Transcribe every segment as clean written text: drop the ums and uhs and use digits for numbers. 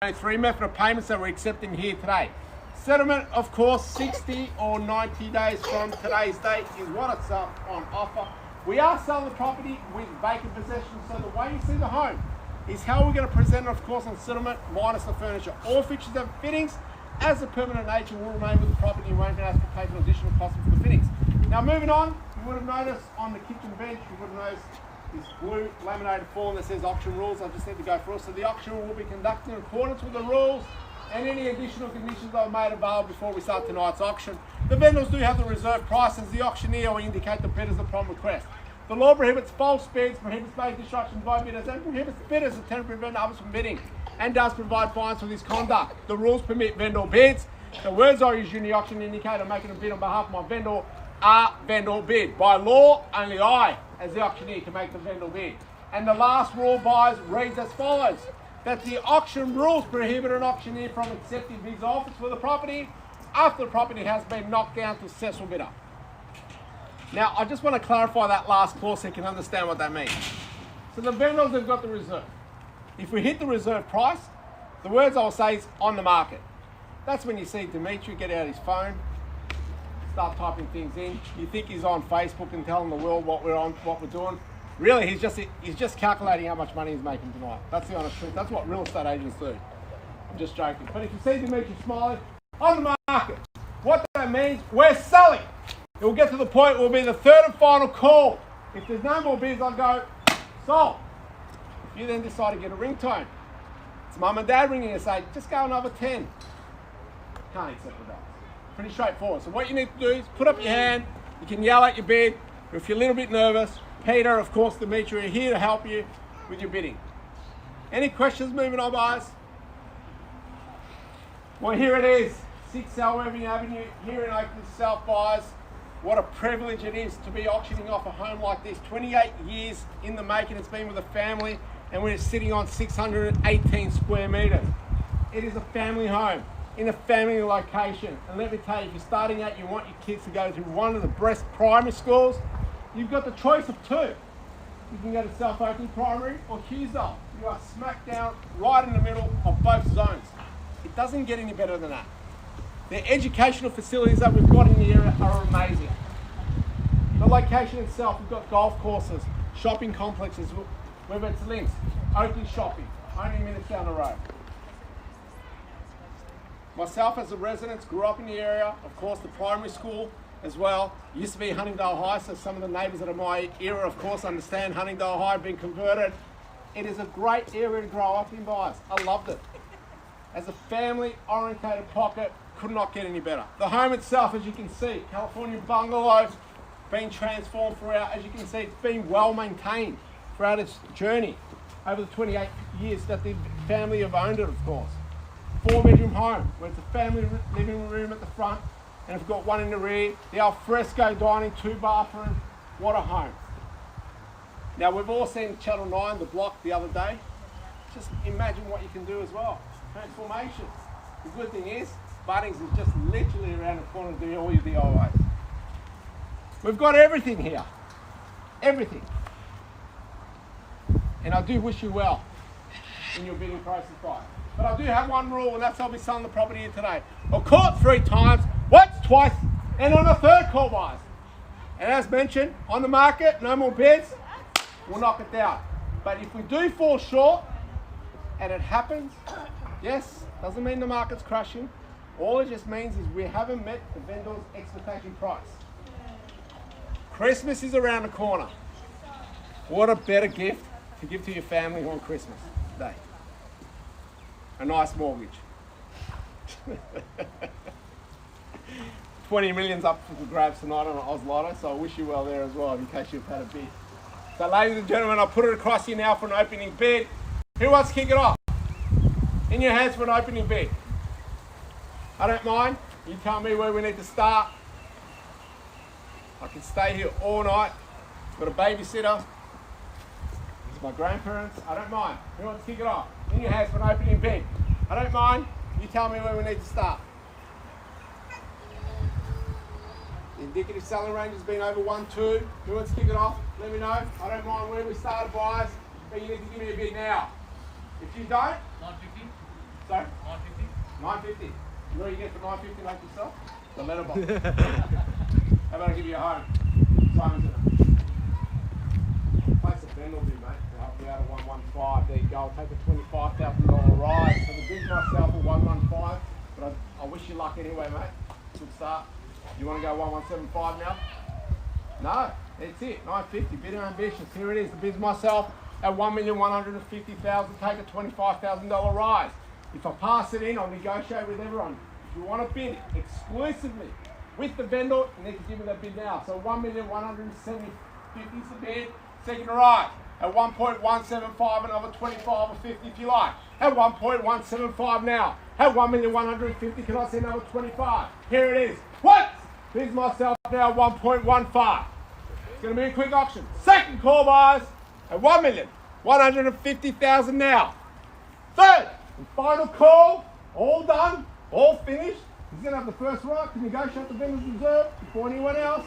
Three method of payments that we're accepting here today. Settlement, of course, 60 or 90 days from today's date is what it's on offer. We are selling the property with vacant possession, so the way you see the home is how we're going to present it, of course, on settlement, minus the furniture. All fixtures and fittings, as a permanent nature, will remain with the property. You won't have to pay for additional costs for the fittings. Now, moving on, you would have noticed on the kitchen bench, you would have noticed this blue laminated form that says auction rules. I just need to go through. So the auction will be conducted in accordance with the rules and any additional conditions that are made available before we start tonight's auction. The vendors do have the reserve price as the auctioneer will indicate the bidders upon request. The law prohibits false bids, prohibits making destruction by bidders, and prohibits bidders attempting to prevent others from bidding, and does provide fines for this conduct. The rules permit vendor bids. The words I use in the auction indicate I'm making a bid on behalf of my vendor are vendor bid. By law, only I, as the auctioneer, can make the vendor bid. And the last rule buys reads as follows: that the auction rules prohibit an auctioneer from accepting bids offers for the property after the property has been knocked down to successful bidder. Now, I just want to clarify that last clause so you can understand what that means. So the vendors have got the reserve. If we hit the reserve price, the words I'll say is on the market. That's when you see Dimitri get out his phone, start typing things in. You think he's on Facebook and telling the world what we're doing. Really, he's just calculating how much money he's making tonight. That's the honest truth. That's what real estate agents do. I'm just joking. But if you see Dimitri smiling, on the market, what that means, we're selling. It will get to the point, it will be the third and final call. If there's no more bids, I'll go, sold. If you then decide to get a ringtone, it's mum and dad ringing and say, just go another 10. Can't accept the dollars. Pretty straightforward. So what you need to do is put up your hand. You can yell at your bid. If you're a little bit nervous, Peter, of course, Dimitri are here to help you with your bidding. Any questions moving on, guys? Well, here it is, 6 Selworthy Avenue, here in Oakleigh South, guys. What a privilege it is to be auctioning off a home like this. 28 years in the making. It's been with a family, and we're sitting on 618 square metres. It is a family home in a family location. And let me tell you, if you're starting out, you want your kids to go to one of the best primary schools, you've got the choice of two. You can go to Selworthy Primary or Hughesdale. You are smack down right in the middle of both zones. It doesn't get any better than that. The educational facilities that we've got in the area are amazing. The location itself, we've got golf courses, shopping complexes, whether it's links, Oakleigh shopping, only minutes down the road. Myself as a resident, grew up in the area, of course the primary school as well. It used to be Huntingdale High, so some of the neighbours that are my era, of course, understand Huntingdale High being converted. It is a great area to grow up in, guys. I loved it. As a family-orientated pocket, could not get any better. The home itself, as you can see, California bungalow, been transformed throughout. As you can see, it's been well maintained throughout its journey over the 28 years that the family have owned it, of course. 4-bedroom home, where it's a family living room at the front, and we've got one in the rear. The al fresco dining, 2 bathrooms. What a home. Now, we've all seen Channel 9, the block, the other day. Just imagine what you can do as well. Transformation. The good thing is, Bunnings is just literally around the corner to do all your DIYs. We've got everything here. Everything. And I do wish you well in your bidding process, guys. But I do have one rule, and that's I'll be selling the property here today. I'll call it 3 times, once, twice, and on a third call, guys. And as mentioned, on the market, no more bids, we'll knock it down. But if we do fall short, and it happens, yes, doesn't mean the market's crashing. All it just means is we haven't met the vendor's expectation price. Christmas is around the corner. What a better gift to give to your family on Christmas Day. A nice mortgage. 20 million's up for the grabs tonight on an Oz Lotto, so I wish you well there as well in case you've had a bid. So ladies and gentlemen, I'll put it across here now for an opening bid. Who wants to kick it off? In your hands for an opening bid. I don't mind. You tell me where we need to start. I can stay here all night. Got a babysitter. It's my grandparents. I don't mind. Who wants to kick it off? In your hands for an opening bid. I don't mind. You tell me where we need to start. The indicative selling range has been over 1-2. Who wants to kick it off? Let me know. I don't mind where we started, guys, but you need to give me a bid now. If you don't, 950. So 950. You know what you get for 950 like yourself? The letterbox. How about I give you a home? Simon's in it. Place a bend will do, mate. To help you out of 115. There you go. I'll take a $25,000 rise. So the bid myself at 115. But I wish you luck anyway, mate. Good start. You want to go 1175 now? No, that's it. 950. Bit ambitious. Here it is. The bid's myself at 1,150,000. Take a $25,000 rise. If I pass it in, I'll negotiate with everyone. If you want to bid exclusively with the vendor, you need to give me that bid now. So 1,170,050 is the bid. Second rise at 1.175, another 25 or 50 if you like. At 1.175 now. At 1,150,000, can I see another 25? Here it is. What? Here's myself now at 1.15. It's going to be a quick auction. Second call, guys, at 1,150,000 now. Third and final call, all done, all finished. He's going to have the first right to negotiate the vendor's reserve before anyone else.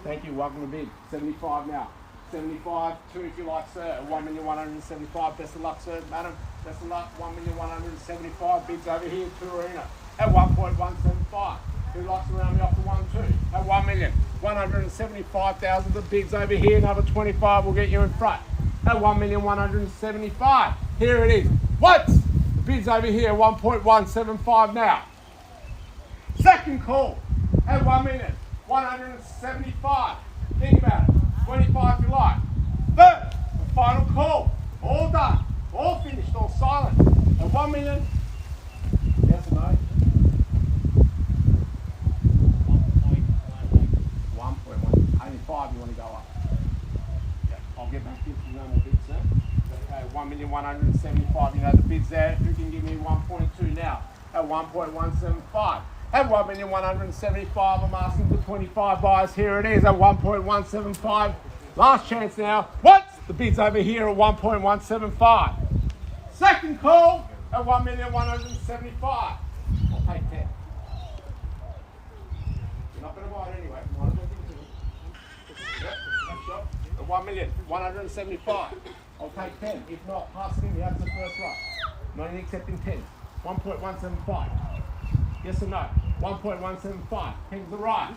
Thank you, welcome to bid. 75 now. 75, 2 if you like, sir, at 1,175,000. Best of luck, sir, madam. Best of luck, 1,175,000. Bids over here, 2 arena at 1.175. Who likes to round me off to 1-2? At 1,175,000. The bids over here, another 25 will get you in front. At 1,175,000. Here it is. What? The bids over here, 1.175 now. Second call at 1,175,000. Think about it. 25 if you like. Third and final call. All done. All finished. All silent. At 1 million. Yes or no? 1.1. Only 5 you want to go up. Yeah. I'll get back to you if you know more bids, sir. Okay, 1,175,000. You know the bids there. Who can give me 1.2 now? At 1.175. At 1,175,000, I'm asking for 25 buyers. Here it is at 1.175. Last chance now. What? The bid's over here at 1.175. Second call at 1,175,000. I'll take 10. You're not going to buy it anyway. Might as well give it to me. Yep, next shot at 1,175,000. I'll take 10. If not, pass it in. You have the first right. Not only accepting 10. 1.175. Yes or no? 1.175. Here's the rise.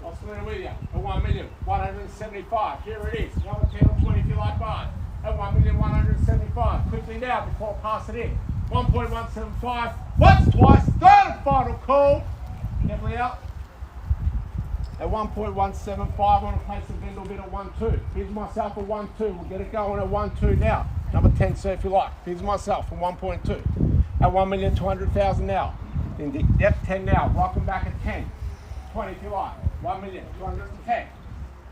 I'll split it with you at 1,175,000. Here it is. Another 10 or 20 if you like buy. At 1,175,000. Quickly now before I pass it in. 1.175. Once, twice. Third and final call. Definitely out. At 1.175, I want to place a vendor bid at 1.2. Here's myself at 1.2. We'll get it going at 1.2 now. Number 10, sir, if you like. Here's myself at 1.2. At 1,200,000 now. Yep, 10 now. Welcome back at 10. 20 if you like. 1,210,000.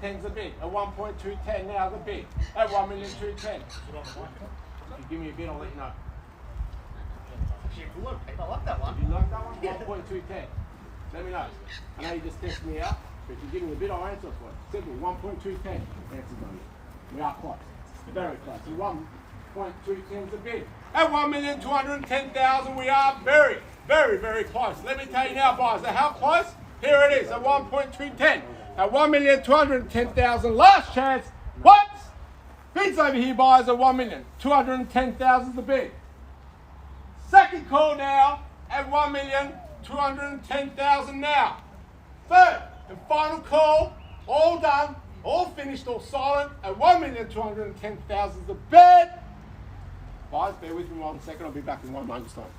10's the bid. At 1.210 now the bid. At 1,210,000. If you give me a bid, I'll let you know. I like that one. If you like that one, 1.210. Let me know. I know you just tested me out, but if you give me a bid, I'll answer for it. Simple. 1.210. Answer's on you. We are close. Very close. So 1.210 is the bid. At 1,210,000, we are very, very, very close. Let me tell you now, guys, how close? Here it is, at 1.210. At 1,210,000, last chance. What? Bids over here, buyers, at 1,210,000 is the bid. Second call now, at 1,210,000 now. Third and final call, all done, all finished, all silent, at 1,210,000 is the bid. Guys, bear with me 1 second, I'll be back in 1 moment's time.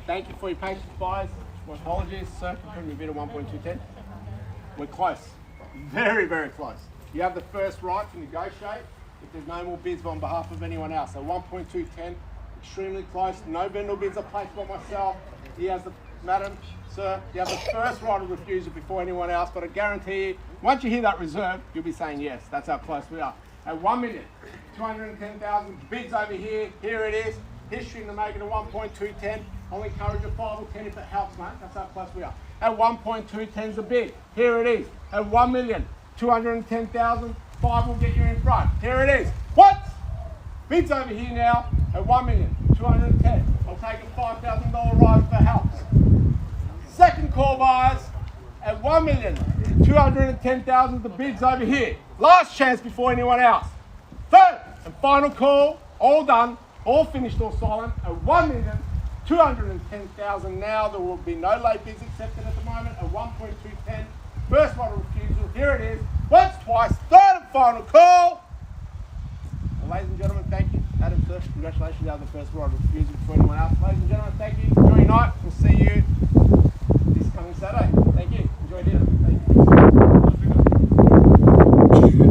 Thank you for your patience, buyers. My apologies, sir. Putting me a bid of 1.210. We're close. Very, very close. You have the first right to negotiate if there's no more bids on behalf of anyone else. So 1.210, extremely close. No vendor bids are placed by myself. He has the, madam, sir, you have the first right of refusal before anyone else, but I guarantee you, once you hear that reserve, you'll be saying yes. That's how close we are. At 1,210,000 bids over here, here it is. History in the making of 1.210. I'll encourage a 5 or 10 if it helps, mate. That's how close we are. At 1.210 is the bid. Here it is. At 1,210,000, 5 will get you in front. Here it is. What? Bids over here now at 1,210,000. I'll take a $5,000 rise for helps. Second call, buyers. At 1,210,000, the bids over here. Last chance before anyone else. Third and final call. All done. All finished or silent at 1,210,000 now. There will be no late bids accepted at the moment at 1.210. First one of refusal. Here it is. Once, twice. Third and final call. Well, ladies and gentlemen, thank you. Adam, sir, congratulations. You have the first one of refusal before anyone else. Ladies and gentlemen, thank you. Enjoy your night. We'll see you this coming Saturday. Thank you. Enjoy dinner. Thank you.